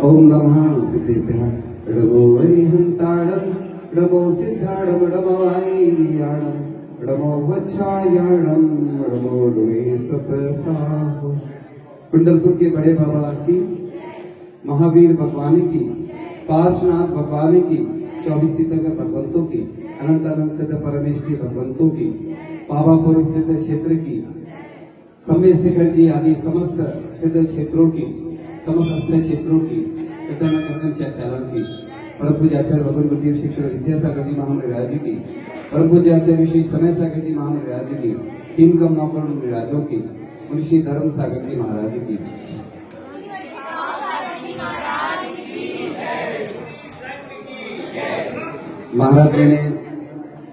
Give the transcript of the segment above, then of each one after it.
ओम नमः सिद्धिभ्यां डमो वरिहंताणं डमो सिद्धाणं डमो आईयाणं डमो वच्छायाणं डमो दुमे सपसाहो। कुंडलपुर के बड़े बाबा की, महावीर भगवान की, पार्श्वनाथ भगवान की, 24 तीर्थंकर भगवंतों की, अनंत अनंत सिद्ध परमेष्ठी भगवंतों की, पावापुर सिद्ध क्षेत्र की, सम्य शिखर जी आदि समस्त सिद्ध क्षेत्रों की, समस्त अक्षय क्षेत्रों की, चैत्यालन की, परम पूज्य आचार्य भगवान गुरुदेव शिक्षक विद्यासागर जी महामंडल जी की, परम पूज्य आचार्य श्री समय सागर जी महामंडल जी की, तीन कम नौकर राजों की, मुंशी धर्म सागर जी महाराज की। महाराज जी ने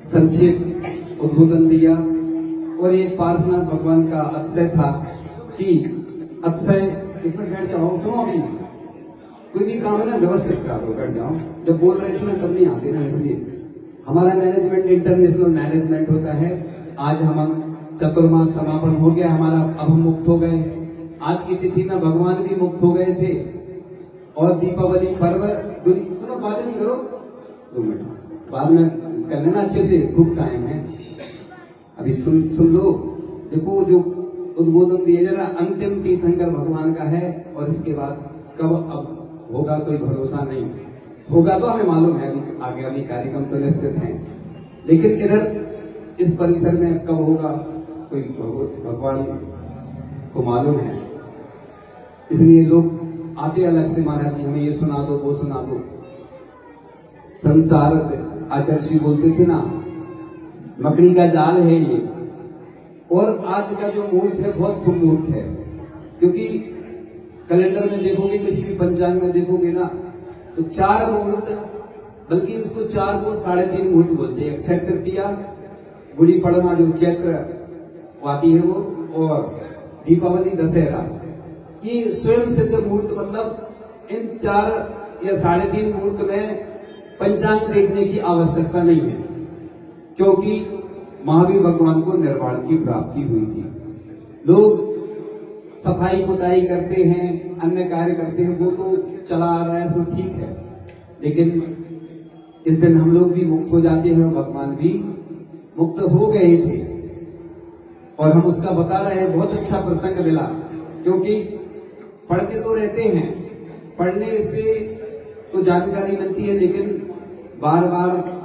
संक्षिप्त उद्बोधन दिया और ये पार्श्वनाथ भगवान का अक्षय था कि अक्षय, एक मिनट बैठ जाओ, सुनो अभी कोई भी काम है ना व्यवस्थित कर दो, बैठ जाओ। जब बोल रहे थे ना तब नहीं आते ना, इसलिए हमारा मैनेजमेंट इंटरनेशनल मैनेजमेंट होता है। आज हम चतुर्मास समापन हो गया हमारा, अब हम मुक्त हो गए। आज की तिथि में भगवान भी मुक्त हो गए थे और दीपावली पर्व, सुनो बातें नहीं करो, 2 मिनट बाद में कर लेना अच्छे से, खूब टाइम है अभी, सुन लो। देखो जो उद्बोधन दिया जरा अंतिम तीर्थंकर भगवान का है और इसके बाद कब अब होगा कोई भरोसा नहीं, होगा तो हमें मालूम है, अभी आगामी कार्यक्रम तो निश्चित हैं, लेकिन इधर इस परिसर में कब होगा कोई भगवान को मालूम है। इसलिए लोग आते अलग से, महाराज जी हमें ये सुना दो वो सुना दो। संसार आचार्य श्री बोलते थे ना, मकड़ी का जाल है ये। और आज का जो मुहूर्त है बहुत शुभ मुहूर्त है, क्योंकि कैलेंडर में देखोगे, किसी भी पंचांग में देखोगे ना, तो 4 मुहूर्त, बल्कि इसको 4 को 3.5 मुहूर्त बोलते हैं। अक्षय तृतीया, गुड़ी पड़वा जो चैत्र आती है वो, और दीपावली, दशहरा, ये स्वयं सिद्ध मुहूर्त। मतलब इन 4 या 3.5 मुहूर्त में पंचांग देखने की आवश्यकता नहीं है, क्योंकि महावीर भगवान को निर्वाण की प्राप्ति हुई थी। लोग सफाई पुताई करते हैं, अन्य कार्य करते हैं, वो तो चला आ रहा है, सो ठीक है, लेकिन इस दिन हम लोग भी मुक्त हो जाते हैं और भगवान भी मुक्त हो गए थे, और हम उसका बता रहे हैं। बहुत अच्छा प्रसंग मिला, क्योंकि पढ़ते तो रहते हैं, पढ़ने से तो जानकारी मिलती है, लेकिन बार बार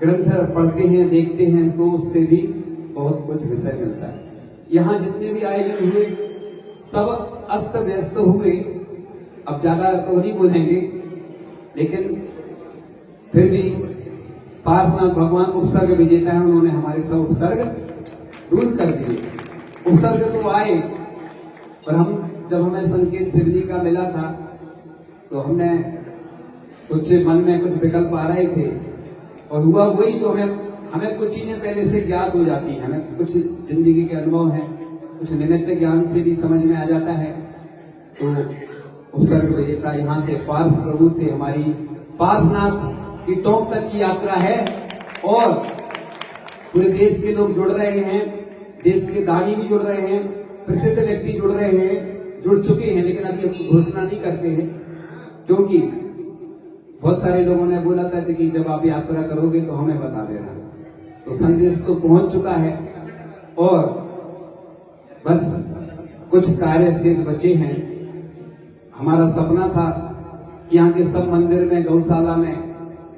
ग्रंथ पढ़ते हैं, देखते हैं, तो उससे भी बहुत कुछ विषय मिलता है। यहाँ जितने भी आयोजन हुए सब अस्त व्यस्त हुए, अब ज्यादा तो नहीं बोलेंगे, लेकिन फिर भी पार्श्वनाथ भगवान उपसर्ग विजेता है, उन्होंने हमारे सब उपसर्ग दूर कर दिए। उपसर्ग तो आए, पर हम जब हमें संकेत सिद्धि का मिला था तो हमने कुछ मन में कुछ विकल्प आ रहे थे, और हुआ वही जो हमें कुछ चीजें पहले से ज्ञात हो जाती हैं, हमें कुछ जिंदगी के अनुभव हैं, कुछ निमित्त ज्ञान से भी समझ में आ जाता है। तो उपसर्ग विजेता यहाँ से पार्श प्रभु से हमारी पार्श्वनाथ की टॉप तक की यात्रा है, और पूरे देश के लोग जुड़ रहे हैं, देश के दानी भी जुड़ रहे हैं, प्रसिद्ध व्यक्ति जुड़ रहे हैं, जुड़ चुके हैं, लेकिन अभी हम घोषणा नहीं करते हैं, क्योंकि बहुत सारे लोगों ने बोला था कि जब आप यात्रा करोगे तो हमें बता देना। तो संदेश तो पहुंच चुका है, और बस कुछ कार्य शेष बचे हैं। हमारा सपना था कि यहाँ के सब मंदिर में, गौशाला में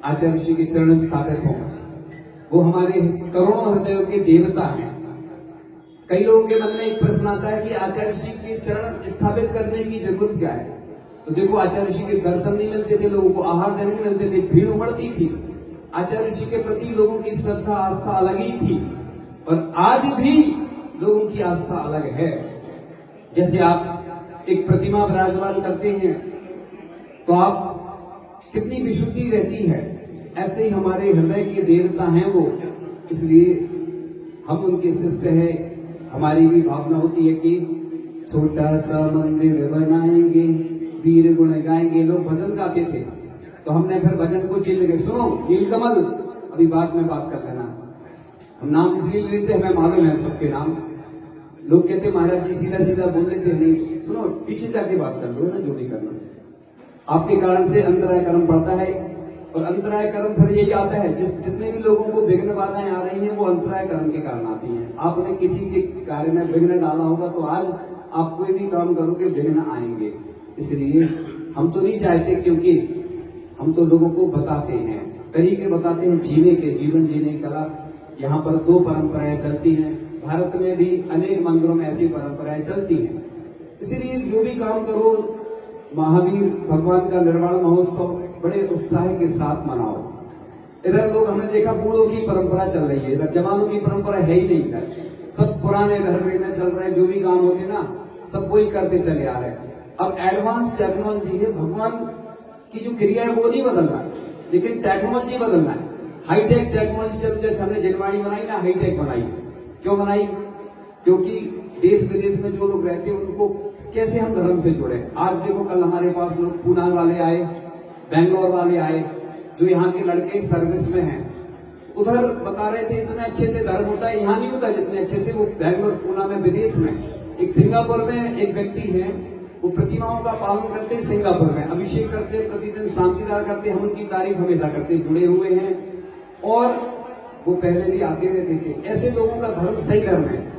आचार्य ऋषि के चरण स्थापित हों। वो हमारे करोड़ों हृदयों के देवता हैं। कई लोगों के मन में एक प्रश्न आता है कि आचार्य ऋषि के चरण स्थापित करने की जरूरत क्या है। तो देखो, आचार्य ऋषि के दर्शन नहीं मिलते थे, लोगों को आहार देने नहीं मिलते थे, भीड़ उमड़ती थी। आचार्य ऋषि के प्रति लोगों की श्रद्धा आस्था अलग ही थी, और आज भी लोगों की आस्था अलग है। जैसे आप एक प्रतिमा विराजमान करते हैं तो आप कितनी विशुद्धि रहती है, ऐसे ही हमारे हृदय के देवता हैं वो। इसलिए हम उनके शिष्य हैं। हमारी भी भावना होती है कि छोटा सा मंदिर बनाएंगे, वीर गुण गाएंगे। लोग भजन गाते थे, तो हमने फिर भजन को चिल्ल गए, सुनो नीलकमल, अभी बाद में बात कर लेना, हम नाम इसलिए लेते, हमें मालूम है सबके नाम। लोग कहते महाराज जी सीधा सीधा बोल लेते नहीं, सुनो पीछे जाके बात कर लो, है ना, जो भी करना। आपके कारण से अंतराय कर्म बढ़ता है, और अंतराय कर्म फिर यही आता है, जितने भी लोगों को विघ्न बाधाएं आ रही हैं वो अंतराय कर्म के कारण आती हैं। आपने किसी के कार्य में विघ्न डाला होगा तो आज आप कोई भी काम करोगे विघ्न आएंगे। इसलिए हम तो नहीं चाहते, क्योंकि हम तो लोगों को बताते हैं, तरीके बताते हैं जीने के, जीवन जीने की कला। यहाँ पर 2 परंपराएं चलती हैं, भारत में भी अनेक मंदिरों में ऐसी परंपराएं चलती हैं। इसलिए जो भी काम करो, महावीर भगवान का निर्वाण महोत्सव बड़े उत्साह के साथ मनाओ। इधर लोग, हमने देखा बूढ़ों की परंपरा चल रही है, इधर जवानों की परंपरा है ही नहीं। इधर सब पुराने धर्म में चल रहे हैं, जो भी काम होते ना सब वही करते चले आ रहे हैं। अब एडवांस टेक्नोलॉजी है, भगवान की जो क्रिया है वो नहीं बदलना है, लेकिन टेक्नोलॉजी बदलना है। हाईटेक टेक्नोलॉजी से, जैसे हमने जनवाणी बनाई ना, हाईटेक बनाई। क्यों बनाई? क्योंकि देश विदेश में जो लोग रहते हैं उनको कैसे हम धर्म से जुड़े। आज देखो, कल हमारे पास लोग पूना वाले आए, बेंगलोर वाले आए, जो यहाँ के लड़के सर्विस में हैं। उधर बता रहे थे इतने अच्छे से धर्म होता है, यहाँ नहीं होता जितने अच्छे से वो बेंगलोर पूना में, विदेश में। एक सिंगापुर में एक व्यक्ति है, वो प्रतिमाओं का पालन करते हैं, सिंगापुर में अभिषेक करते हैं, प्रतिदिन शांतिदार करते हैं, हम उनकी तारीफ हमेशा करते हैं, जुड़े हुए हैं, और वो पहले भी आते रहते थे। ऐसे लोगों का धर्म सही धर्म है।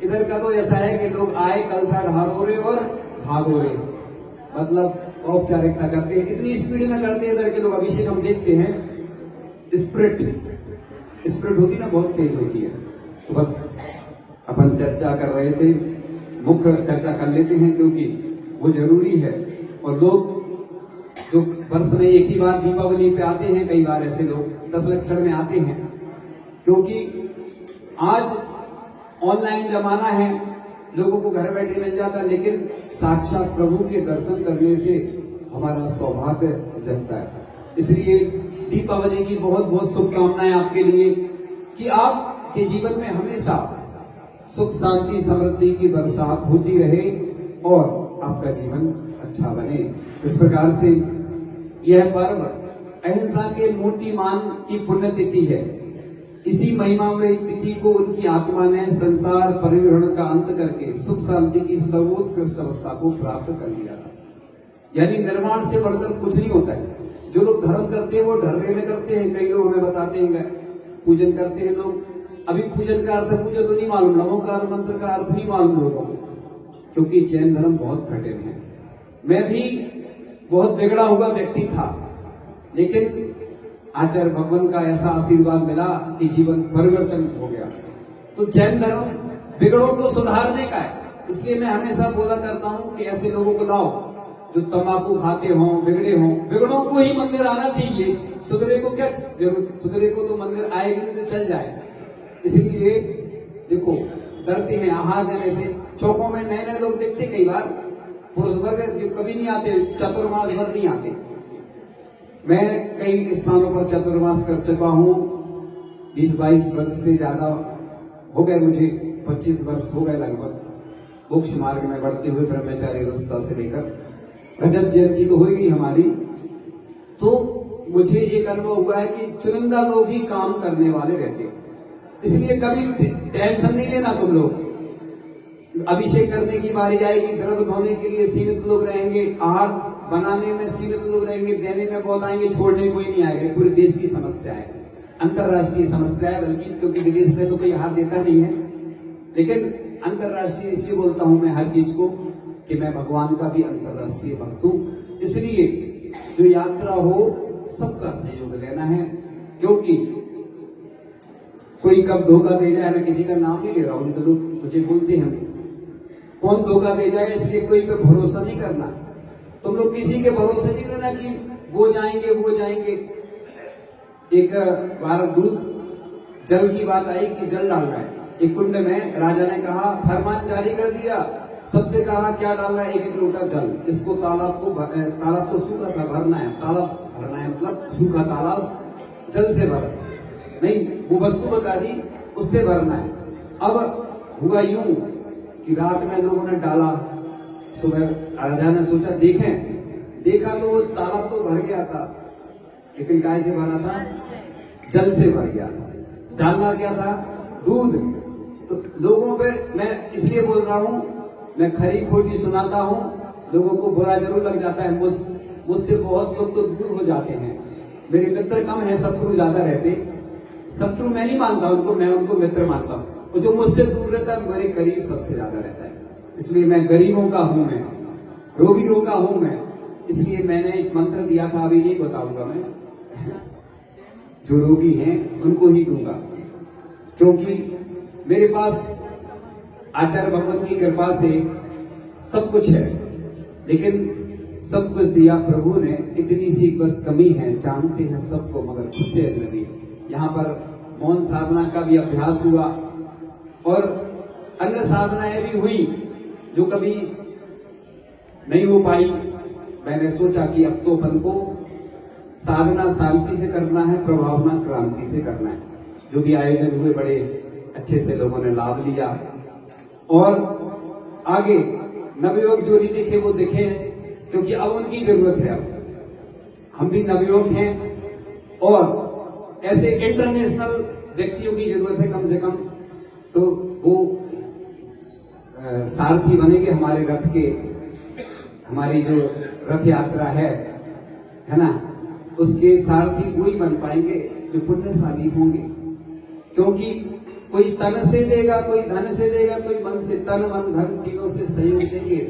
इधर का तो ऐसा है कि लोग आए, कलसा ढारो रहे और भागो रहे, मतलब औपचारिकता करते हैं, इतनी स्पीड में करते हैं। इधर के लोग अभिषेक हम देखते हैं, स्प्रिट होती ना, बहुत तेज होती है। तो बस अपन चर्चा कर रहे थे, मुख्य चर्चा कर लेते हैं क्योंकि वो जरूरी है। और लोग जो वर्ष में एक ही बार दीपावली पे आते हैं, कई बार ऐसे लोग 10 लक्षण में आते हैं, क्योंकि आज ऑनलाइन जमाना है, लोगों को घर बैठे मिल जाता है, लेकिन साक्षात प्रभु के दर्शन करने से हमारा सौभाग्य जगता है। इसलिए दीपावली की बहुत बहुत शुभकामनाएं आपके लिए, कि आपके जीवन में हमेशा सुख शांति समृद्धि की बरसात होती रहे और आपका जीवन अच्छा बने। तो इस प्रकार से यह पर्व अहिंसा के मूर्तिमान की पुण्यतिथि है। इसी महिमा में तिथि को उनकी आत्मा ने संसार परिवहन का अंत करके सुख शांति की सर्वोत्कृष्ट अवस्था को प्राप्त कर लिया था। यानी निर्माण से बढ़कर कुछ नहीं होता है। जो लोग धर्म करते हैं वो ढर्रे में करते हैं। कई लोग हमें बताते हैं, पूजन करते हैं लोग, अभी पूजन का अर्थ पूजा तो नहीं मालूम, नमोकार मंत्र का अर्थ नहीं मालूम लोगों को, क्योंकि जैन धर्म बहुत फटे हैं। मैं भी बहुत बिगड़ा हुआ व्यक्ति था, लेकिन आचार्य भगवान का ऐसा आशीर्वाद मिला कि जीवन परिवर्तन हो गया। तो जैन धर्म बिगड़ों को सुधारने का है। इसलिए मैं हमेशा बोला करता हूं कि ऐसे लोगों को लाओ जो तंबाकू खाते हों, बिगड़े हों। बिगड़ों को ही मंदिर आना चाहिए, सुधरे को क्या जरूरत, सुधरे को तो मंदिर आएगी नहीं तो चल जाए। इसलिए देखो, डरते हैं आहार देने से। चौकों में नए नए लोग देखते, कई बार पुरुष वर्ग जो कभी नहीं आते, चतुर्मास भर नहीं आते। मैं कई स्थानों पर चतुर्मास कर चुका हूँ, 20-22 वर्ष से ज्यादा हो गए मुझे, 25 वर्ष हो गए लगभग मोक्ष मार्ग में बढ़ते हुए, ब्रह्मचारी अवस्था से लेकर रजत जयंती तो हो गई हमारी। तो मुझे एक अनुभव हुआ है कि चुनिंदा लोग ही काम करने वाले रहते हैं। इसलिए कभी टेंशन नहीं लेना तुम लोग। अभिषेक करने की बारी आएगी, द्रव्य धोने के लिए सीमित लोग रहेंगे, आहार बनाने में सीमित लोग रहेंगे, देने में बहुत आएंगे, छोड़ने कोई नहीं आएगा। पूरे देश की समस्या है, अंतरराष्ट्रीय समस्या है, बल्कि क्योंकि विदेश में तो कोई आहार देता नहीं है, लेकिन अंतरराष्ट्रीय इसलिए बोलता हूं मैं हर चीज को कि मैं भगवान का भी अंतरराष्ट्रीय भक्त हूं। इसलिए जो यात्रा हो सबका सहयोग लेना है, क्योंकि कोई कब धोखा दे जाए, मैं किसी का नाम नहीं ले रहा हूं, तो लोग मुझे बोलते हैं कौन धोखा दे जाए, इसलिए कोई पे भरोसा नहीं करना। तुम लोग किसी के भरोसे नहीं रहना कि वो जाएंगे वो जाएंगे। एक बार दूध जल की बात आई कि जल डालना है एक कुंड में, राजा ने कहा, फरमान जारी कर दिया, सबसे कहा क्या डालना है, 1 लोटा जल, इसको तालाब तो सूखा था, भरना है, तालाब भरना है, मतलब सूखा तालाब जल से भर नहीं, वो वस्तु बता दी उससे भरना है। अब हुआ यूं कि रात में लोगों ने डाला, सुबह राजा ने सोचा देखा तो वो तालाब तो भर गया था, लेकिन काय से भरा था, जल से भर गया था। डालना क्या था, दूध। तो लोगों पे मैं इसलिए बोल रहा हूं, मैं खरी खोटी सुनाता हूं, लोगों को बुरा जरूर लग जाता है, मुझसे बहुत लोग तो दूर हो जाते हैं, मेरे मित्र कम है, शत्रु ज्यादा रहते। शत्रु मैं नहीं मानता उनको, मैं उनको मित्र मानता हूँ। और जो मुझसे दूर रहता है मेरे करीब सबसे ज्यादा रहता है। इसलिए मैं गरीबों का हूं, मैं रोगियों का हूं मैं। इसलिए मैंने एक मंत्र दिया था, अभी नहीं बताऊंगा मैं, जो रोगी हैं उनको ही दूंगा, क्योंकि मेरे पास आचार्य भगवान की कृपा से सब कुछ है, लेकिन सब कुछ दिया प्रभु ने, इतनी सी बस कमी है, जानते हैं सबको मगर खुद से अजनबी। यहाँ पर मौन साधना का भी अभ्यास हुआ और अन्य साधनाएं भी हुई जो कभी नहीं हो पाई। मैंने सोचा कि अब तो अपन को साधना शांति से करना है, प्रभावना क्रांति से करना है। जो भी आयोजन हुए बड़े अच्छे से लोगों ने लाभ लिया और आगे नवयुवक जो नहीं दिखे वो दिखे हैं, क्योंकि अब उनकी जरूरत है। अब हम भी नवयुवक हैं और ऐसे इंटरनेशनल व्यक्तियों की जरूरत है कम से कम, तो वो सारथी बनेंगे हमारे रथ के। हमारी जो रथ यात्रा है ना, उसके सारथी वही बन पाएंगे जो पुण्यशाली होंगे। क्योंकि कोई तन से देगा, कोई धन से देगा, कोई मन से, तन मन धन तीनों से सहयोग देंगे,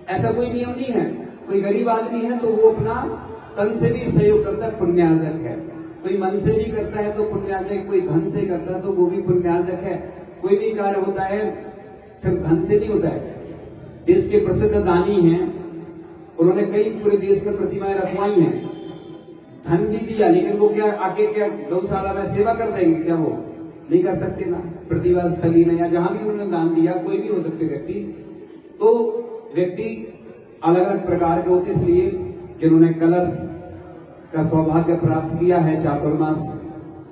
ऐसा कोई नियम नहीं है। कोई गरीब आदमी है तो वो अपना तन से भी सहयोग करता है, पुण्यार्जक है। कोई मन से भी करता है तो पुण्यार्जक, कोई धन से करता है तो वो भी पुण्यार्जक है। कोई भी कार्य होता है सिर्फ धन से नहीं होता है। देश के प्रसिद्ध दानी हैं, उन्होंने कई पूरे देश में प्रतिमाएं रखवाई हैं, धन भी दिया, लेकिन वो क्या आके क्या गौशाला में सेवा कर देंगे क्या? वो नहीं कर सकते ना। प्रतिभा स्थली में या जहां भी उन्होंने दान दिया, कोई भी हो सकते व्यक्ति, तो व्यक्ति अलग अलग प्रकार के होते। इसलिए जिन्होंने कलश का सौभाग्य प्राप्त किया है, चातुर्मास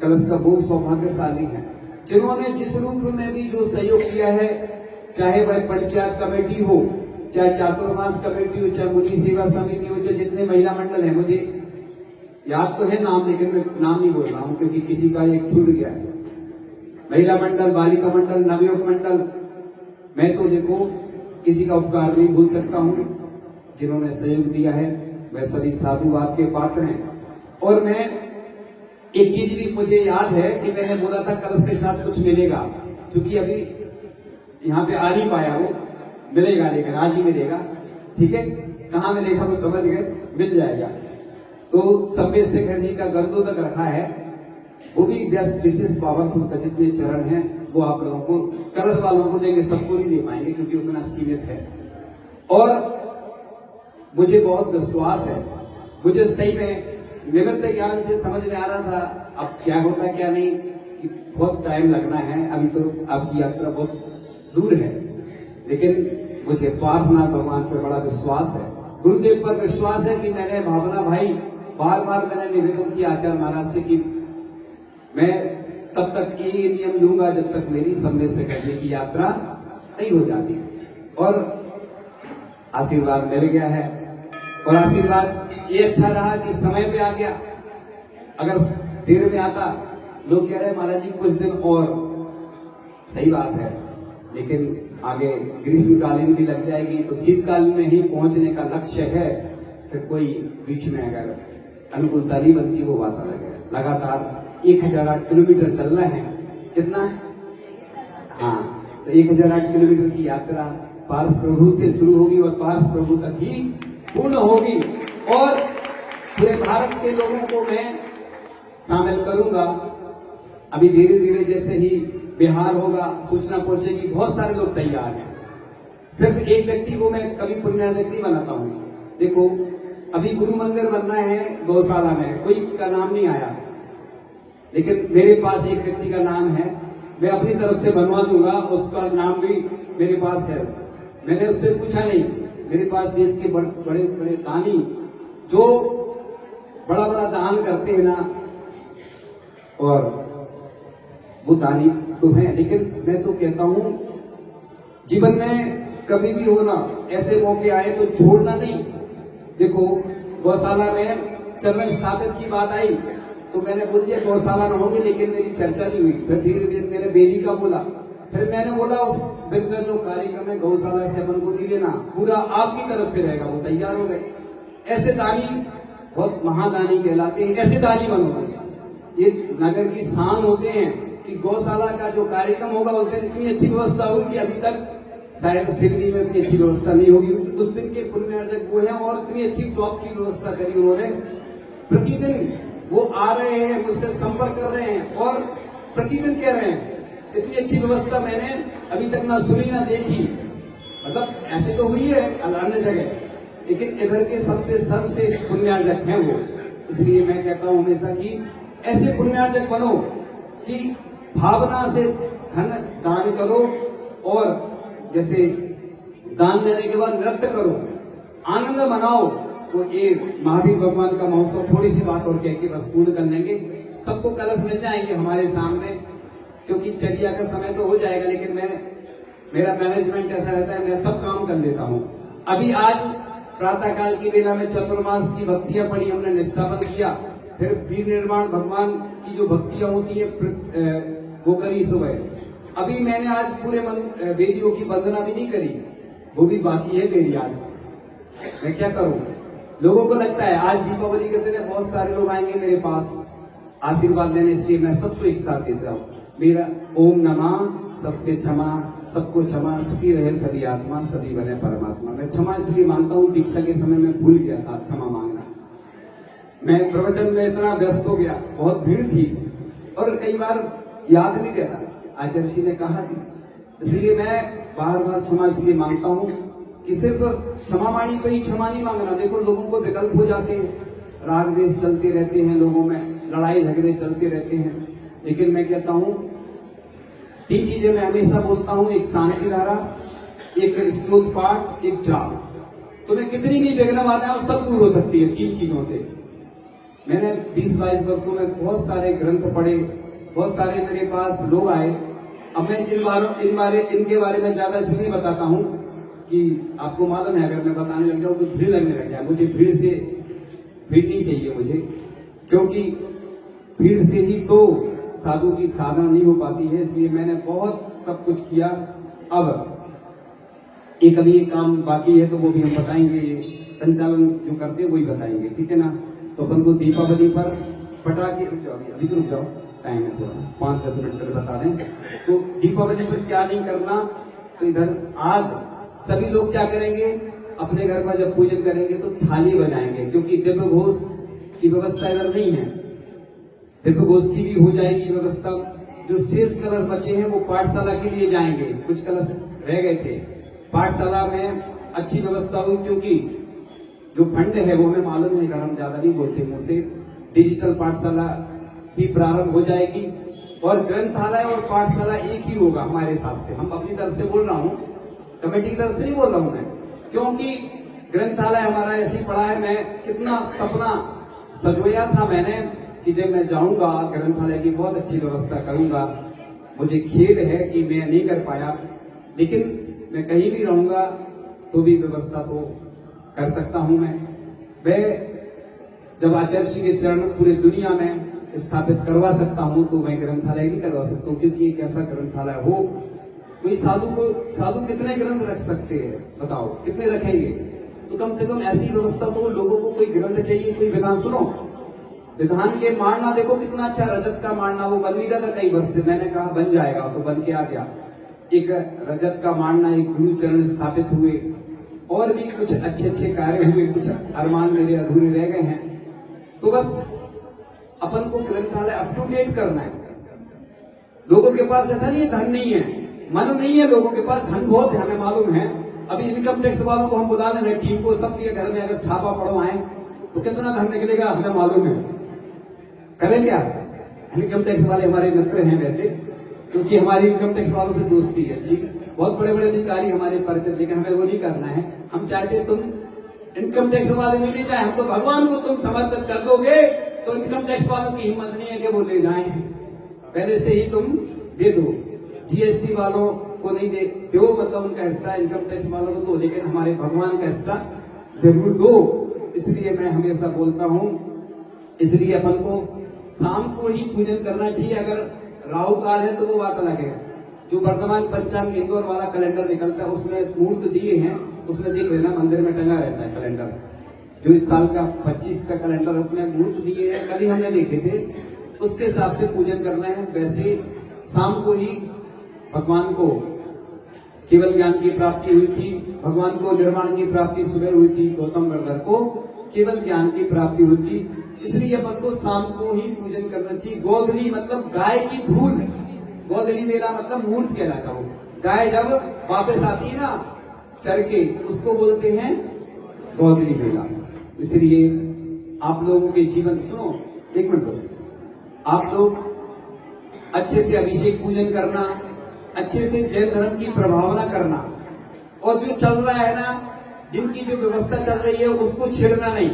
कलश का वो सौभाग्यशाली है। जिन्होंने जिस रूप में भी जो सहयोग किया है, चाहे वह पंचायत कमेटी हो, चाहे चातुर्मास कमेटी हो, चाहे मुनि सेवा समिति हो, चाहे जितने महिला मंडल है, मुझे याद तो है नाम, लेकिन मैं नाम नहीं बोल रहा हूं क्योंकि किसी का एक छूट गया। महिला मंडल, बालिका मंडल, नवयुवक मंडल, मैं तो देखो किसी का उपकार नहीं भूल सकता हूं। जिन्होंने सहयोग दिया है वह सभी साधुवाद के पात्र हैं। और मैं एक चीज भी मुझे याद है कि मैंने बोला था कलश के साथ कुछ मिलेगा, क्योंकि अभी यहाँ पे आ नहीं पाया, वो मिलेगा, लेकिन आज ही मिलेगा। ठीक है, कहाँ मिलेगा वो समझ गए, मिल जाएगा। तो संवेद शेखर जी का गंधोदक रखा है, वो भी विशेष पावरफुल का जितने चरण हैं वो आप लोगों को, कलश वालों को देंगे, सबको नहीं दे पाएंगे क्योंकि उतना सीमित है। और मुझे बहुत विश्वास है, मुझे सही में निमित्त ज्ञान से समझ में आ रहा था अब क्या होता क्या नहीं, कि बहुत टाइम लगना है, अभी तो आपकी यात्रा बहुत दूर है, लेकिन मुझे पार्श्वनाथ भगवान पर बड़ा विश्वास है, गुरुदेव पर विश्वास है कि मैंने भावना भाई बार बार मैंने निवेदन किया आचार्य महाराज से कि मैं तब तक ये नियम लूंगा जब तक मेरी संवेद शेखर जी की यात्रा नहीं हो जाती। और आशीर्वाद मिल गया है, और आशीर्वाद ये अच्छा रहा कि समय पे आ गया। अगर देर में आता, लोग कह रहे महाराज जी कुछ दिन और, सही बात है, लेकिन आगे ग्रीष्मकालीन भी लग जाएगी, तो शीतकालीन में ही पहुंचने का लक्ष्य है। फिर कोई बीच में अगर अनुकूलता नहीं बनती वो बात अलग है। लगातार 1008 किलोमीटर चलना है, कितना? हाँ, तो 1008 किलोमीटर की यात्रा पारस प्रभु से शुरू होगी और पारस प्रभु तक ही पूर्ण होगी। और पूरे भारत के लोगों को मैं शामिल करूंगा। अभी धीरे धीरे जैसे ही बिहार होगा, सूचना पहुंचेगी, बहुत सारे लोग तैयार हैं। सिर्फ एक व्यक्ति को मैं कभी पुण्यार्जक नहीं बनाता हूं। देखो अभी गुरु मंदिर बनना है गौशाला में, कोई का नाम नहीं आया, लेकिन मेरे पास एक व्यक्ति का नाम है, मैं अपनी तरफ से बनवा दूंगा, उसका नाम भी मेरे पास है। मैंने उससे पूछा नहीं, मेरे पास देश के बड़े बड़े दानी जो बड़ा बड़ा दान करते हैं ना, और वो दानी तो हैं, लेकिन मैं तो कहता हूं जीवन में कभी भी होना ऐसे मौके आए तो छोड़ना नहीं। देखो गौशाला में चरण स्थापित की बात आई तो मैंने बोल दिया गौशाला न होगी, लेकिन मेरी चर्चा नहीं हुई। फिर धीरे धीरे मैंने बेली का बोला, फिर मैंने बोला उस दिन का जो कार्यक्रम है गौशाला से अपन को नहीं लेना, पूरा आपकी तरफ से रहेगा। वो तैयार हो गए। ऐसे दानी बहुत महादानी कहलाते हैं। ऐसे दानी बनो। ये नगर की शान होते हैं कि गौशाला का जो कार्यक्रम होगा उस दिन इतनी अच्छी व्यवस्था होगी कि अभी तक शायद सिवनी में इतनी अच्छी व्यवस्था नहीं होगी। उस दिन के पुण्यार्जक वो हैं और इतनी अच्छी टॉप की व्यवस्था करी उन्होंने। प्रतिदिन वो आ रहे हैं, मुझसे संपर्क कर रहे हैं और प्रतिदिन कह रहे हैं इतनी अच्छी व्यवस्था मैंने अभी तक ना सुनी ना देखी। मतलब ऐसे तो हुई है अन्य जगह, लेकिन इधर के सबसे सर्वश्रेष्ठ पुण्यार्जक हैं वो। इसलिए मैं कहता हूं हमेशा कि ऐसे पुण्यार्जक बनो कि भावना से धन दान करो और जैसे दान देने के बाद नृत्य करो, आनंद मनाओ। तो ये महावीर भगवान का महोत्सव थोड़ी सी बात और कह के बस पूर्ण कर लेंगे। सबको कलश मिल जाएंगे हमारे सामने, क्योंकि चर्या का समय तो हो जाएगा, लेकिन मेरा मैनेजमेंट ऐसा रहता है, मैं सब काम कर लेता हूँ। अभी आज प्रातः काल की बेला में चतुर्मास की भक्तियां पढ़ी, हमने निष्ठापन किया, फिर वीर निर्माण भगवान की जो भक्तियां होती है वो करी सुबह। अभी मैंने आज पूरे वेदियों की वंदना भी नहीं करी, वो भी बाकी है मेरी। आज मैं क्या करूं? लोगों को लगता है आज दीपावली के दिन बहुत सारे लोग आएंगे मेरे पास आशीर्वाद लेने, इसलिए मैं सबको एक साथ देता हूँ। मेरा ओम नमः सबसे क्षमा, सबको क्षमा, सुखी रहे सभी आत्मा, सभी बने परमात्मा। मैं क्षमा इसलिए मांगता हूँ, दीक्षा के समय में भूल गया था क्षमा मांगना। मैं प्रवचन में इतना व्यस्त हो गया, बहुत भीड़ थी और कई बार याद नहीं रहता। आचार्य जी ने कहा भी, इसलिए मैं बार बार क्षमा इसलिए मांगता हूँ कि सिर्फ क्षमा वाणी पे ही क्षमा नहीं मांगना। देखो लोगों को विकल्प हो जाते हैं, राग द्वेष चलते रहते हैं, लोगों में लड़ाई झगड़े चलते रहते हैं। लेकिन मैं कहता हूँ 3 चीजें मैं हमेशा बोलता हूँ, एक शांति धारा, एक स्तोत्र पाठ, एक जाप। तुम्हें कितनी भी विघ्न बाधाएं सब दूर हो सकती है 3 चीजों से। मैंने 20-22 वर्षों में बहुत सारे ग्रंथ पढ़े, बहुत सारे मेरे पास लोग आए। अब मैं इनके बारे में ज्यादा इसलिए बताता हूँ कि आपको मालूम है, अगर मैं बताने लग जाऊँ तो भीड़ लगने लग जाए। मुझे भीड़ नहीं चाहिए मुझे, क्योंकि भीड़ से ही तो साधु की साधना नहीं हो पाती है। इसलिए मैंने बहुत सब कुछ किया। अब एक अभी एक काम बाकी है तो वो भी हम बताएंगे, संचालन जो करते हैं वही बताएंगे, ठीक है ना। तो अपन को दीपावली पर पटाखे, रुक जाओ अभी तो रुक जाओ, टाइम है थोड़ा, 5-10 मिनट पहले बता दें। तो दीपावली पर क्या नहीं करना, तो इधर आज सभी लोग क्या करेंगे, अपने घर पर जब पूजन करेंगे तो थाली बजाएंगे, क्योंकि दिव्य घोष की व्यवस्था इधर नहीं है। दिव्य घोष की भी हो जाएगी व्यवस्था। जो शेष कलश बचे हैं वो पाठशाला के लिए जाएंगे, कुछ कलश रह गए थे, पाठशाला में अच्छी व्यवस्था हुई। क्योंकि जो फंड है वो हमें मालूम है, इधर हम ज्यादा नहीं बोलते मुंह से। डिजिटल पाठशाला भी प्रारंभ हो जाएगी और ग्रंथालय और पाठशाला एक ही होगा हमारे हिसाब से। हम अपनी तरफ से बोल रहा हूँ, कमेटी की तरफ से नहीं बोल रहा हूँ मैं, क्योंकि ग्रंथालय हमारा ऐसे ही पड़ा है। मैं कितना सपना सजोया था मैंने कि जब मैं जाऊंगा ग्रंथालय की बहुत अच्छी व्यवस्था करूंगा। मुझे खेद है कि मैं नहीं कर पाया, लेकिन मैं कहीं भी रहूंगा तो भी व्यवस्था तो कर सकता हूं मैं जब आचार्य जी के चरण पूरे दुनिया में स्थापित करवा सकता हूं तो मैं ग्रंथालय नहीं करवा सकता हूं, क्योंकि एक ऐसा ग्रंथालय हो। कोई साधु कितने ग्रंथ रख सकते हैं बताओ, कितने रखेंगे? तो कम से कम ऐसी व्यवस्था तो लोगों को कोई ग्रंथ चाहिए, कोई विधान सुनो। विधान के मारना देखो कितना अच्छा, रजत का मारना वो बन नहीं रहा था कई वर्ष से, मैंने कहा बन जाएगा तो बन के आ गया। एक रजत का मारना, एक गुरु चरण स्थापित हुए और भी कुछ अच्छे कार्य हुए, कुछ अरमान मेरे अधूरे रह गए हैं। तो बस अपन को ग्रंथालय अप टू डेट करना है। लोगों के पास ऐसा नहीं है धन नहीं है, मन नहीं है, लोगों के पास धन बहुत है, हमें मालूम है। अभी इनकम टैक्स वालों को हम बुला लेंगे, टीम को, सबके घर में अगर छापा पड़वाएं तो कितना धन निकलेगा हमें मालूम है। करें क्या? इनकम टैक्स वाले हमारे मित्र हैं वैसे, क्योंकि हमारी इनकम टैक्स वालों से दोस्ती है अच्छी, बहुत बड़े बड़े अधिकारी हमारे परिचित, लेकिन हमें वो नहीं करना है। हम चाहते तुम इनकम टैक्स वाले नहीं ले जाए, हम तो भगवान को तुम समर्पित कर दोगे तो इनकम टैक्स वालों की हिम्मत नहीं है कि वो ले जाए, पहले से ही तुम दे दो। जीएसटी वालों को नहीं दो, मतलब उनका हिस्सा, इनकम टैक्स वालों को दो, लेकिन हमारे भगवान का हिस्सा जरूर दो। इसलिए मैं हमेशा बोलता हूं, इसलिए अपन को शाम को ही पूजन करना चाहिए। अगर राहु काल है तो वो बात अलग है। जो वर्तमान पंचांग इंदौर वाला कैलेंडर निकलता है उसमें मुहूर्त दिए हैं, उसमें देख लेना, मंदिर में टंगा रहता है कैलेंडर। जो इस साल का 25 का कैलेंडर उसमें मुहूर्त दिए हैं, कल ही हमने देखे थे, उसके हिसाब से पूजन करना है। वैसे शाम को ही भगवान को केवल ज्ञान की प्राप्ति हुई थी, भगवान को निर्वाण की प्राप्ति सुबह हुई थी, गौतम गर्दर को केवल ज्ञान की प्राप्ति हुई थी, इसलिए अपन को शाम को ही पूजन करना चाहिए। गोधली मतलब गाय की धूल, गोधली मेला मतलब मुहूर्त कहलाता हो। गाय जब वापस आती है ना चर के, उसको बोलते हैं गोधली मेला। इसलिए आप लोगों के जीवन, सुनो एक मिनट बस, आप लोग अच्छे से अभिषेक पूजन करना, अच्छे से जैन धर्म की प्रभावना करना, और जो चल रहा है ना, जिनकी जो व्यवस्था चल रही है उसको छेड़ना नहीं।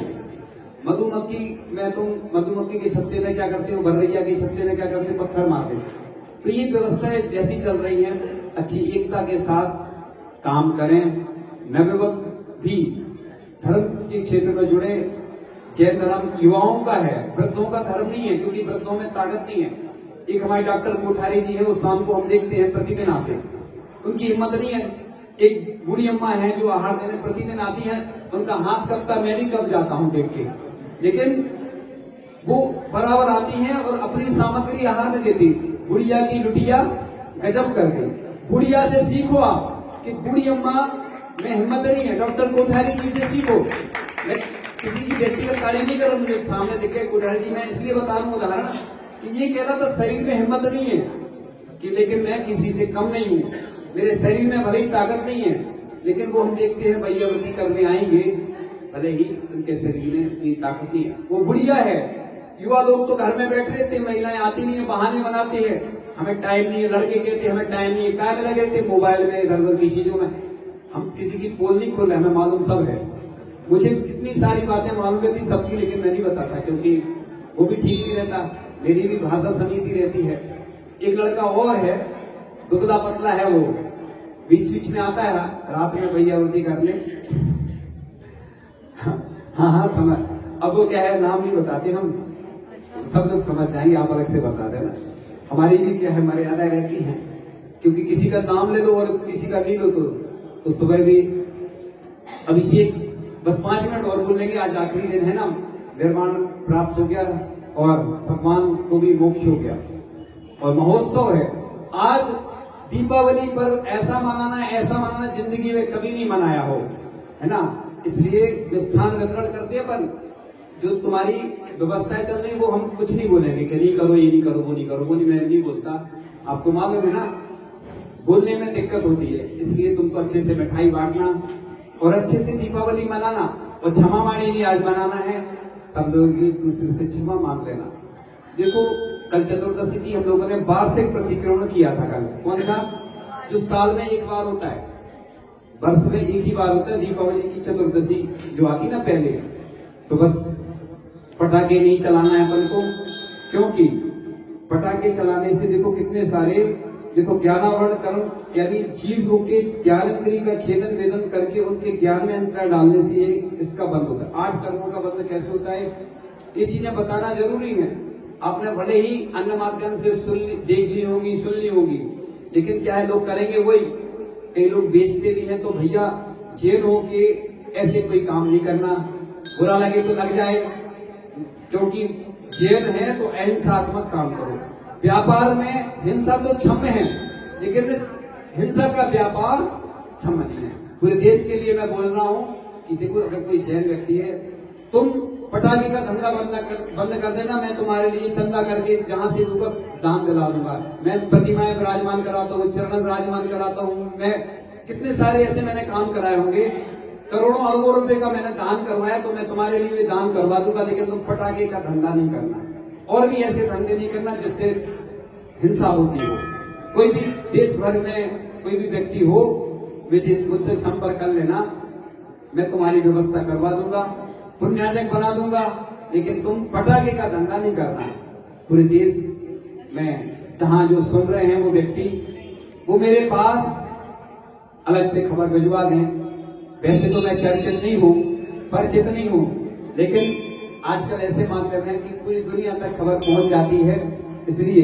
मधुमक्खी के छत्ते में क्या करते हो, भर्रैया के छत्ते में क्या करते हो, पत्थर मारते। तो ये व्यवस्थाएं जैसी चल रही है, अच्छी एकता के साथ काम करें। नवयुवक भी धर्म के क्षेत्र में जुड़े। जैन धर्म युवाओं का है, वृद्धों का धर्म नहीं है, क्योंकि वृद्धों में ताकत नहीं है। एक हमारे डॉक्टर कोठारी जी है, वो शाम को हम देखते हैं प्रतिदिन आते हैं, उनकी हिम्मत नहीं है। एक बूढ़ी अम्मा है जो आहार देने प्रतिदिन आती है, उनका हाथ कबता, मैं भी कब जाता हूँ देख के, लेकिन वो बराबर आती हैं और अपनी सामग्री आहार में देती। बुढ़िया की लुटिया गजब कर गई। बुढ़िया से सीखो आप कि बूढ़ी अम्मा में हिम्मत नहीं है, डॉक्टर कोठारी जी से सीखो। मैं किसी की व्यक्तिगत तारीफ नहीं कर रहा, मुझे सामने दिख गए कोठारी जी, मैं इसलिए बता रहा हूँ उदाहरण कि ये कह रहा था शरीर में हिम्मत नहीं है कि, लेकिन मैं किसी से कम नहीं हूँ, मेरे शरीर में भले ही ताकत नहीं है, लेकिन वो हम देखते हैं भैयावती करने आएंगे, भले ही उनके शरीर में इतनी ताकत नहीं है, वो बुढ़िया है। युवा लोग तो घर में बैठ रहते, महिलाएं आती नहीं है, बहाने बनाते हैं, हमें टाइम नहीं है, लड़के कहते हमें टाइम नहीं है, क्या में लगे रहते, मोबाइल में, इधर उधर की चीजों में। हम किसी की पोल नहीं खोल रहे, हमें मालूम सब है। मुझे कितनी सारी बातें मालूम रहती सबकी, लेकिन मैं नहीं बताता, क्योंकि वो भी ठीक नहीं रहता, मेरी भी भाषा समिति रहती है। एक लड़का और है, दुबला पतला है, वो बीच बीच में आता है रात में भैयावती करने। हाँ समझ, अब वो क्या है, नाम नहीं बताते हम, सब लोग समझ जाएंगे, आप अलग से बता देना। हमारी भी क्या है, मर्यादाएं रहती हैं, क्योंकि किसी का नाम ले लो और किसी का नहीं लो तो सुबह भी अभिषेक, बस 5 मिनट और बोल लेंगे। आज आखिरी दिन है ना, निर्वाण प्राप्त हो गया और भगवान को भी मोक्ष हो गया और महोत्सव है। आज दीपावली पर ऐसा मनाना जिंदगी में कभी नहीं मनाया हो, है ना। इसलिए मिष्ठान वितरण करते अपन, जो तुम्हारी व्यवस्थाएं चल रही वो हम कुछ नहीं बोलेंगे कि नहीं करो, ये नहीं करो, वो नहीं करो, वो नहीं, मैं नहीं बोलता। आपको मालूम है ना, बोलने में दिक्कत होती है, इसलिए तुम तो अच्छे से मिठाई बांटना और अच्छे से दीपावली मनाना, और क्षमा माणी नहीं आज मनाना है, सब लोग एक दूसरे से क्षमा मांग लेना। देखो कल चतुर्दशी की हम लोगों ने वार्षिक प्रतिक्रमण किया था। कल कौन सा, जो साल में एक बार होता है, वर्ष में एक ही बार होता है, दीपावली की चतुर्दशी जो आती ना पहले, तो बस पटाखे नहीं चलाना है अपन को, क्योंकि पटाखे चलाने से देखो कितने सारे, देखो ज्ञानावरण कर्म, यानी जीव के ज्ञानेंद्रिय का छेदन वेदन करके उनके ज्ञान में अंतराय डालने से इसका बंद होता है। 8 कर्मों का बंद कैसे होता है, ये चीजें बताना जरूरी है। आपने भले ही अन्य माध्यम से देख ली होगी, सुन ली होगी, लेकिन क्या है, लोग करेंगे वही। कई लोग बेचते भी हैं, तो भैया जैन हो के ऐसे कोई काम नहीं करना, बुरा लगे तो लग जाए, क्योंकि जैन है तो अहिंसात्मक काम करो। व्यापार में हिंसा तो क्षम्य है, लेकिन हिंसा का व्यापार क्षम्य नहीं है। पूरे देश के लिए मैं बोल रहा हूं कि देखो, अगर कोई जैन व्यक्ति है, तुम पटाखे का धंधा बंद कर देना, मैं तुम्हारे लिए चंदा करके जहां से होगा दान दिला दूंगा। मैं प्रतिमाएं विराजमान कराता हूँ, चरण विराजमान कराता हूँ, मैं कितने सारे ऐसे मैंने काम कराए होंगे, करोड़ों अरबों रुपए का मैंने दान करवाया, तो मैं तुम्हारे लिए भी दान करवा दूंगा, लेकिन तुम पटाखे का धंधा नहीं करना, और भी ऐसे धंधे नहीं करना जिससे हिंसा होती हो। कोई भी देश भर में कोई भी व्यक्ति हो, मुझसे संपर्क कर लेना, मैं तुम्हारी व्यवस्था करवा दूंगा, पुण्याजक बना दूंगा, लेकिन तुम पटाखे का धंधा नहीं करना। पूरे देश में जहां जो सुन रहे हैं वो व्यक्ति, वो मेरे पास अलग से खबर भिजवा दें। वैसे तो मैं चर्चित नहीं हूँ, परिचित नहीं हूँ, लेकिन आजकल ऐसे माध्यम है कि पूरी दुनिया तक खबर पहुंच जाती है। इसलिए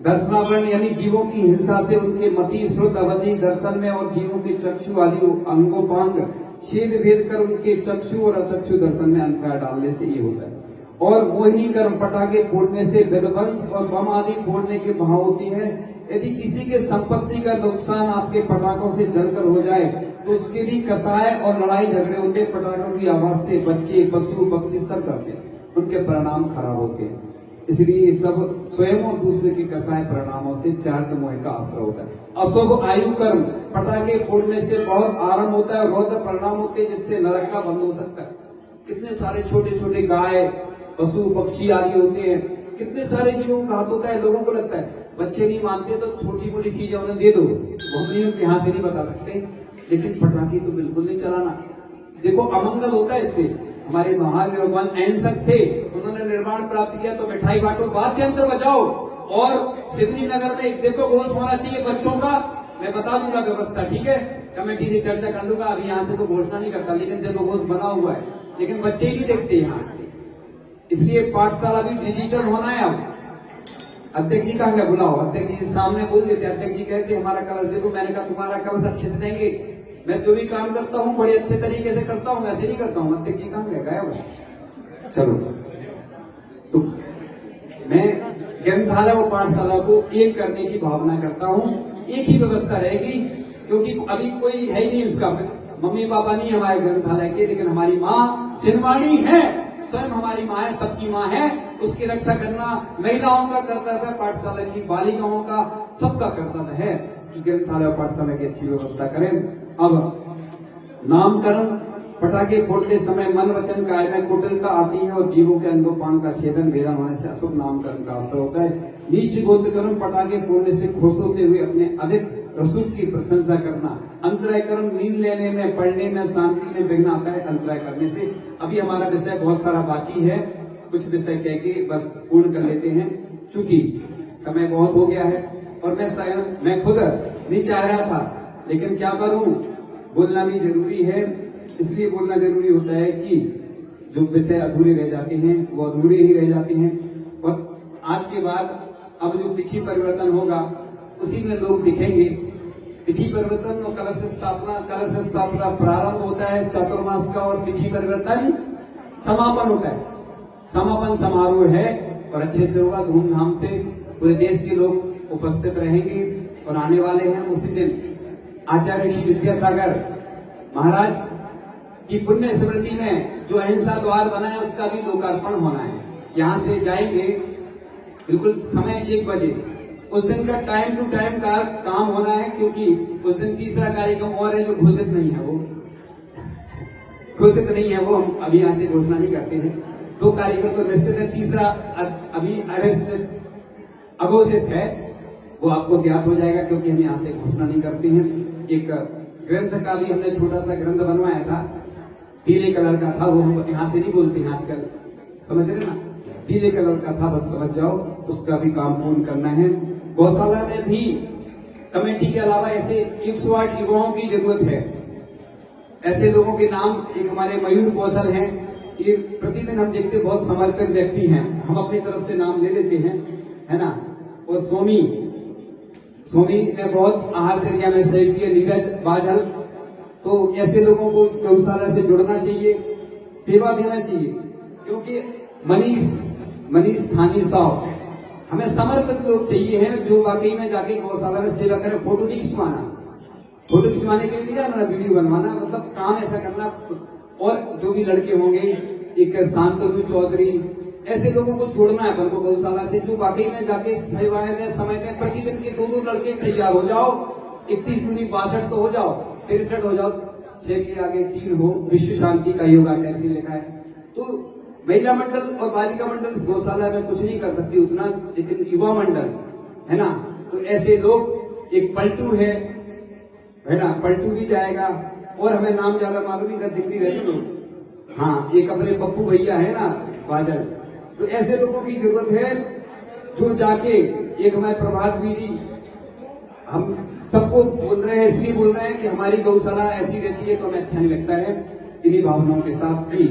दर्शनावरण यानी जीवों की हिंसा से उनके मति श्रुत अवधि दर्शन में और जीवों के चक्षु आदि अंगोपांग छेद भेद कर उनके चक्षु और अचक्षु दर्शन में अंतराय डालने से ये होता है। और मोहिनी कर्म पटाखे फोड़ने से विध्वंस और बम आदि फोड़ने के भाव होती है। यदि किसी के संपत्ति का नुकसान आपके पटाखों से जलकर हो जाए तो उसके भी कसाय और लड़ाई झगड़े होते हैं। पटाखों की आवाज से बच्चे, पशु, पक्षी सब डरते हैं, उनके परिणाम खराब होते हैं। इसलिए सब स्वयं और दूसरे के कसाय परिणामों से चार्य मोह का आश्रय होता है। अशुभ आयु कर्म पटाखे फोड़ने से बहुत आराम होता है, रौद्र परिणाम होते हैं, जिससे नरक का बंद हो सकता है। कितने सारे छोटे छोटे गाय, पशु, पक्षी आदि होते हैं, कितने सारे जीवों का हाथ होता है। लोगों को लगता है बच्चे नहीं मानते तो छोटी मोटी चीजें उन्हें दे दो, वो हम नहीं उनके यहाँ से नहीं बता सकते, लेकिन पटाखे तो बिल्कुल नहीं चलाना। देखो अमंगल होता है इससे। हमारे महान भगवान अहिंसक थे, उन्होंने निर्वाण प्राप्त किया तो मिठाई बांटो, वाद्य यंत्र बजाओ। और सिवनी नगर में एक देखो घोष होना चाहिए बच्चों का, मैं बता दूंगा व्यवस्था, ठीक है, कमेटी से चर्चा कर लूंगा, अभी यहाँ से तो घोषणा नहीं करता, लेकिन देखो घोष बना हुआ है, लेकिन बच्चे ही नहीं देखते यहाँ। इसलिए पाठशाला भी डिजिटल होना है। अब अध्यक्ष जी कहाँ गए, बुलाओ अध्यक्ष जी सामने बोल देते। अध्यक्ष जी कहते हमारा कलश देखो, मैंने कहा तुम्हारा कलश अच्छे से देंगे, मैं जो भी काम करता हूँ बड़े अच्छे तरीके से करता हूँ, ऐसे नहीं करता हूँ। अध्यक्ष जी कहाँ गए, गायब है। चलो, तो मैं ग्रंथालय और पाठशाला को एक करने की भावना करता हूँ, एक ही व्यवस्था रहेगी, क्योंकि अभी कोई है ही नहीं उसका, मम्मी पापा नहीं हमारे ग्रंथालय के, लेकिन हमारी माँ जिनवाणी है, स्वयं हमारी माँ है, सबकी माँ है, उसकी रक्षा करना महिलाओं का कर्तव्य है, पाठशाला की बालिकाओं का सबका कर्तव्य है कि ग्रंथालय और पाठशाला की अच्छी व्यवस्था करें। अब नामकरण पटाखे फोड़ते समय मन वचन काय में कुटिलता आती है और जीवों के अंगोपांग का छेदन वेदन होने से अशुभ नामकरण का असर होता है। नीच गोत्रकर्म पटाखे फोड़ने से खुश होते हुए अपने अधिक रसूख की प्रशंसा करना। अंतराय कर्म नींद लेने में, पढ़ने में, शांति में विघ्न आता है अंतराय करने से। अभी हमारा विषय बहुत सारा बाकी है, कुछ विषय कह के बस पूर्ण कर लेते हैं, चूंकि समय बहुत हो गया है और मैं खुद नहीं चाह रहा था, लेकिन क्या करूं, बोलना भी जरूरी है। इसलिए बोलना जरूरी होता है कि जो विषय अधूरे रह जाते हैं वो अधूरे ही रह जाते हैं। और आज के बाद अब जो पिछी परिवर्तन होगा उसी में लोग दिखेंगे। पिछी परिवर्तन और कलश स्थापना प्रारंभ होता है चातुर्मास का, और पिछी परिवर्तन समापन होता है। समापन समारोह है और अच्छे से होगा, धूमधाम से पूरे देश के लोग उपस्थित रहेंगे। और आने वाले हैं उसी दिन आचार्य श्री विद्यासागर महाराज की पुण्य स्मृति में जो अहिंसा द्वार बना है उसका भी लोकार्पण होना है। यहाँ से जाएंगे बिल्कुल समय 1 बजे। उस दिन का टाइम टू टाइम का काम होना है, क्योंकि उस दिन तीसरा कार्यक्रम और है जो घोषित नहीं है, वो घोषित नहीं है, वो हम अभी यहाँ से घोषणा नहीं करते हैं। 2 कार्यक्रम तो निश्चित है, तीसरा अभी अघोषित है, वो आपको ज्ञात हो जाएगा, क्योंकि हम यहाँ से घोषणा नहीं करते हैं। एक ग्रंथ का भी हमने छोटा सा ग्रंथ बनवाया था, पीले कलर का था, वो हम यहाँ से नहीं बोलते हैं आजकल, समझ रहे ना, पीले कलर का था, बस समझ जाओ, उसका भी काम पूर्ण करना है। गौशाला में भी कमेटी के अलावा ऐसे 108 युवाओं की जरूरत है। ऐसे लोगों के नाम, एक हमारे मयूर कौशल हैं, ये प्रतिदिन हम देखते बहुत समर्पित व्यक्ति हैं, हम अपनी तरफ से नाम ले लेते हैं, है ना। और सोमी ने बहुत आहारचर्या में सहयोग किया, नीरज बाजल, तो ऐसे लोगों को गौशाला से जुड़ना चाहिए, सेवा देना चाहिए, क्योंकि मनीष स्थानीय साहब, हमें समर्पित लोग चाहिए हैं जो वाकई में जाके गौशाला में सेवा करें। फोटो नहीं खिंचवाना, फोटो खिंचवाने के लिए नहीं जाना, वीडियो बनवाना, मतलब काम ऐसा करना। और जो भी लड़के होंगे, एक शांतनु चौधरी, ऐसे लोगों को जोड़ना है अपन को गौशाला से, जो वाकई में जाके सेवाएं दें, समय दें। प्रतिदिन के 2 लड़के तैयार हो जाओ, 31 दूनी 62 तो हो जाओ, 63 हो जाओ, 6 के आगे 3 हो, विश्व शांति का योग आचार्य से लिखा है। तो महिला मंडल और बालिका मंडल गौशाला में कुछ नहीं कर सकती उतना, लेकिन युवा मंडल है ना, तो ऐसे लोग, एक पलटू है ना, पलटू भी जाएगा। और हमें नाम ज्यादा मालूम नहीं, दिख नहीं रहे लोग, हाँ, एक अपने पप्पू भैया है ना बाजल, तो ऐसे लोगों की जरूरत है जो जाके, एक हमारे प्रभात बीडी, हम सबको बोल रहे हैं, इसलिए बोल रहे हैं कि हमारी गौशाला ऐसी रहती है तो हमें अच्छा नहीं लगता है। इन्हीं भावनाओं के साथ भी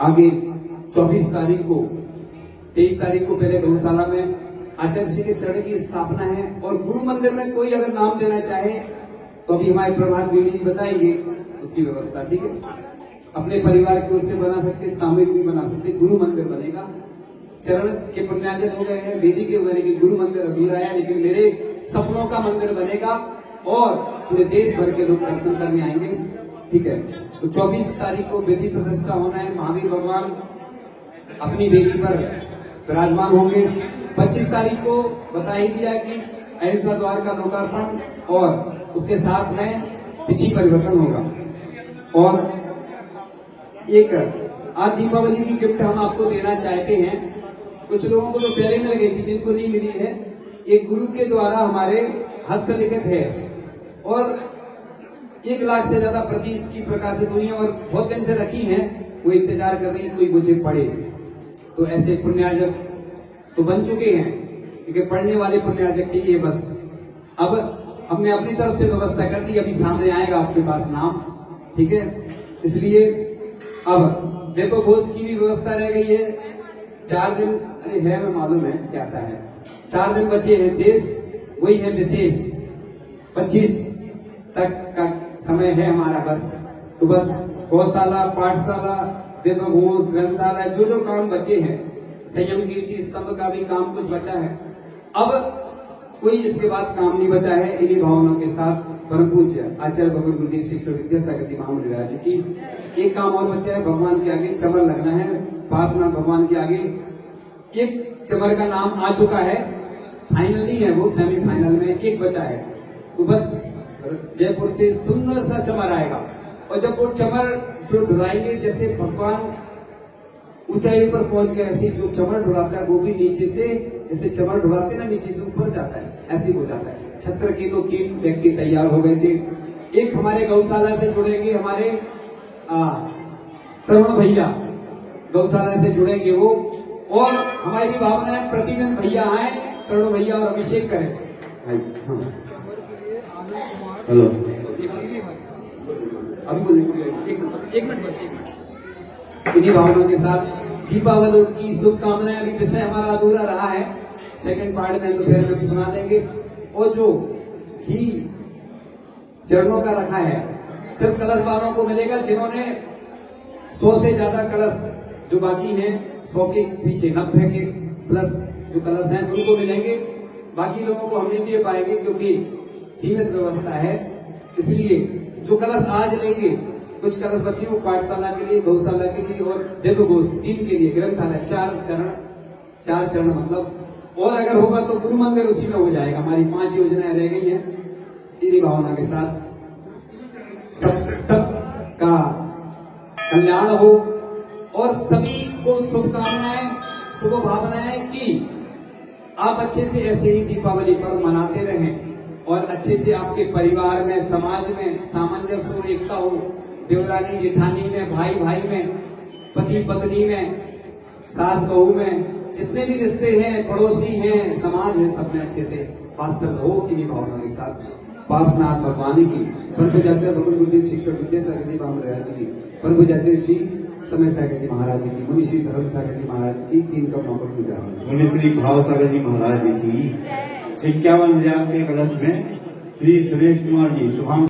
आगे 24 तारीख को, 23 तारीख को पहले गौशाला में आचार्य श्री के चरण की स्थापना है। और गुरु मंदिर में कोई अगर नाम देना चाहे तो अभी हमारे प्रभात बीडी जी बताएंगे, उसकी व्यवस्था, ठीक है। अपने परिवार की ओर से बना सकते, सामूहिक भी बना सकते, गुरु मंदिर बनेगा। चरण के पुण्यार्जन हो गए हैं, वेदी के हो गए, लेकिन गुरु मंदिर अधूरा है। लेकिन मेरे सपनों का मंदिर बनेगा और पूरे देश भर के लोग दर्शन करने आएंगे, ठीक है। तो 24 तारीख को वेदी प्रतिष्ठा होना है, महावीर भगवान अपनी वेदी पर विराजमान होंगे। 25 तारीख को बता ही दिया कि अहिंसा द्वार का लोकार्पण और उसके साथ में तिथि परिवर्तन होगा। और एक आज दीपावली की गिफ्ट हम आपको देना चाहते हैं। कुछ लोगों को तो पहले मिल गई थी, जिनको नहीं मिली है, एक गुरु के द्वारा हमारे हस्तलिखित है और 1 लाख से ज्यादा प्रति इसकी प्रकाशित हुई है और बहुत दिन से रखी है। कोई इंतजार कर रही है, कोई मुझे पढ़े। तो ऐसे पुण्यार्जक तो बन चुके हैं, लेकिन पढ़ने वाले पुण्यार्जक चाहिए बस। अब हमने अपनी तरफ से व्यवस्था कर दी, अभी सामने आएगा आपके पास नाम, ठीक है। इसलिए अब देखो घोष की भी व्यवस्था रह गई है। 4 दिन अरे है, मैं मालूम है कैसा है। 4 दिन बचे हैं शेष, वही है विशेष। 25 तक का समय है हमारा बस। तो बस गौशाला, पाठशाला, देवघोष, ग्रंथालय, जो जो काम बचे हैं, संयम कीर्ति स्तंभ का भी काम कुछ बचा है। अब कोई इसके बाद काम नहीं बचा है। इन्हीं भावनाओं के साथ परम पूज्य आचार्य भगवत गुरुदेव शिक्षक विद्यासागर जी महामुनिराज जी की एक काम और बचा है। भगवान के आगे चमर लगना है, पार्श्वनाथ भगवान के आगे। एक चमर का नाम आ चुका है, फाइनल नहीं है वो, सेमीफाइनल में एक बचा है। तो बस जयपुर से सुंदर सा चमर आएगा और जब वो चमर जो ढुलाएंगे, जैसे भगवान ऊंचाई पर पहुंच गए, ऐसे जो चमर ढुलाता है वो भी नीचे से, जैसे चमर ढुलाते ना नीचे से ऊपर जाता है, ऐसे हो जाता है। छत्र के तो 3 व्यक्ति तैयार हो गए थे। एक हमारे गौशाला से जुड़ेंगे, हमारे तरुण भैया गौशाला से जुड़ेंगे वो। और हमारी भावना है प्रतिदिन भैया आए, तरुण भैया और अभिषेक करें। हेलो, अभी बोलेंगे, एक मिनट। इन्हीं भावनाओं के साथ दीपावली की शुभकामनाएं। अभी विषय हमारा अधूरा रहा है, सेकंड पार्ट में तो फिर हम सुना देंगे। और जो घी चरणों का रखा है सिर्फ कलश वालों को मिलेगा, जिन्होंने 100 से ज्यादा कलश जो बाकी हैं, 100 के पीछे 90 के प्लस जो कलश हैं उनको मिलेंगे। बाकी लोगों को हम नहीं दे पाएंगे क्योंकि सीमित व्यवस्था है। इसलिए जो कलश आज लेंगे, कुछ कलश बचे वो पाठशाला के लिए, गौशाला के लिए और देवघोष 3 के लिए, ग्रंथालय 4 चरण मतलब। और अगर होगा तो गुरु मंदिर उसी में हो जाएगा। हमारी 5 योजनाएं रह गई हैं। इन्हीं भावना के साथ सब का कल्याण हो और सभी को शुभकामनाएं, शुभ भावनाएं कि आप अच्छे से ऐसे ही दीपावली पर्व मनाते रहें और अच्छे से आपके परिवार में, समाज में सामंजस्य हो, एकता हो, देवरानी जेठानी में, भाई भाई में, पति पत्नी में, सास बहू में, जितने भी रिश्ते हैं, पड़ोसी हैं, समाज है, सब में अच्छे से वात्सल्य हो। इन्हीं भावना के साथ पार्श्वनाथ भगवान की, परम पूज्य आचार्य भगवत गुरुदेव शिक्षक विद्यासागर जी महाराज जी की, परम पूज्य आचार्य श्री समय सागर जी महाराज जी की, मुनि श्री धर्म सागर जी महाराज की 3 कप नौकर पूजा, मुनि श्री भाव सागर जी महाराज जी की 51,000 के कलश में श्री सुरेश कुमार जी शुभाम